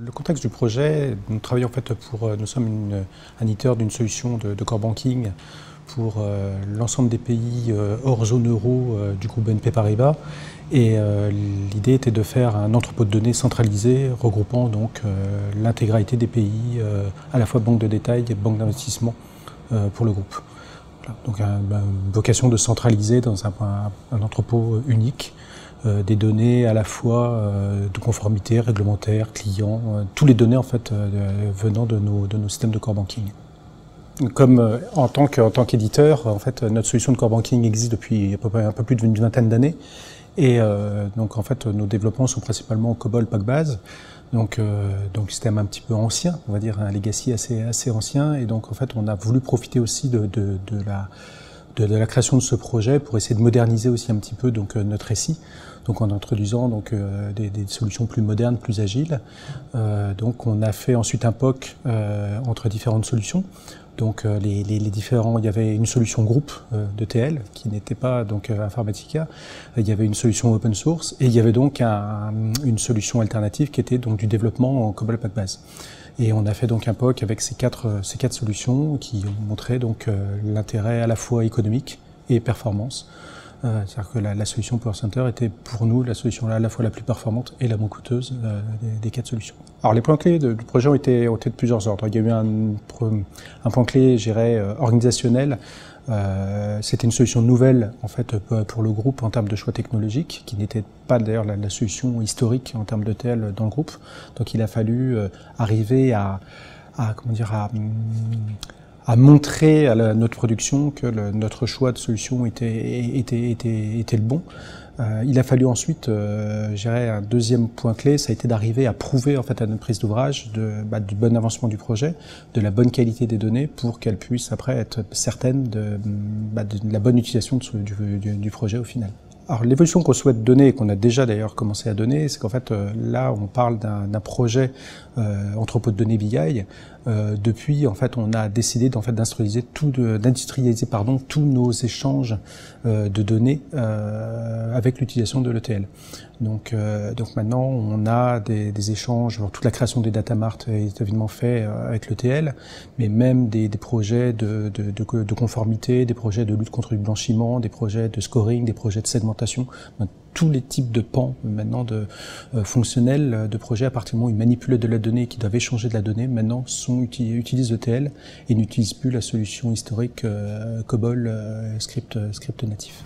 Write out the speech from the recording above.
Le contexte du projet, nous travaillons en fait nous sommes un éditeur d'une solution de core banking pour l'ensemble des pays hors zone euro du groupe BNP Paribas. Et l'idée était de faire un entrepôt de données centralisé regroupant donc l'intégralité des pays, à la fois banque de détail et banque d'investissement pour le groupe. Voilà. Donc une vocation de centraliser dans un entrepôt unique des données à la fois de conformité, réglementaire, client, tous les données en fait venant de nos systèmes de core banking. Comme en tant qu'éditeur, en fait, notre solution de core banking existe depuis un peu plus d'une vingtaine d'années. Et donc en fait, nos développements sont principalement en COBOL, Packbase. Donc système un petit peu ancien, on va dire un legacy assez ancien. Et donc en fait, on a voulu profiter aussi de la création de ce projet pour essayer de moderniser aussi un petit peu donc notre SI, donc en introduisant donc des solutions plus modernes, plus agiles. Donc on a fait ensuite un POC entre différentes solutions. Donc les différents, il y avait une solution groupe de TL qui n'était pas donc Informatica, il y avait une solution open source et il y avait donc une solution alternative qui était donc du développement en COBOL Packbase. Et on a fait donc un POC avec ces quatre solutions qui ont montré donc l'intérêt à la fois économique et performance. C'est-à-dire que la solution Power Center était pour nous la solution à la fois la plus performante et la moins coûteuse des quatre solutions. Alors les points clés du projet ont été de plusieurs ordres. Il y a eu un point clé, je dirais, organisationnel. C'était une solution nouvelle en fait pour le groupe en termes de choix technologiques, qui n'était pas d'ailleurs la solution historique en termes de TL dans le groupe. Donc il a fallu arriver à montrer à notre production que notre choix de solution était le bon. Il a fallu ensuite, je dirais, un deuxième point clé, ça a été d'arriver à prouver en fait à notre prise d'ouvrage du bon avancement du projet, de la bonne qualité des données pour qu'elle puisse après être certaine de la bonne utilisation du projet au final. Alors l'évolution qu'on souhaite donner et qu'on a déjà d'ailleurs commencé à donner, c'est qu'en fait là on parle d'un projet entrepôt de données BI. Depuis en fait on a décidé d'industrialiser tous nos échanges de données avec l'utilisation de l'ETL. Donc maintenant on a des échanges, toute la création des data marts est évidemment fait avec l'ETL, mais même des projets de conformité, des projets de lutte contre le blanchiment, des projets de scoring, des projets de segmentation, tous les types de pans maintenant fonctionnels de projets à partir du moment où ils manipulent de la donnée et qui doivent échanger de la donnée maintenant utilisent l'ETL et n'utilisent plus la solution historique COBOL script natif.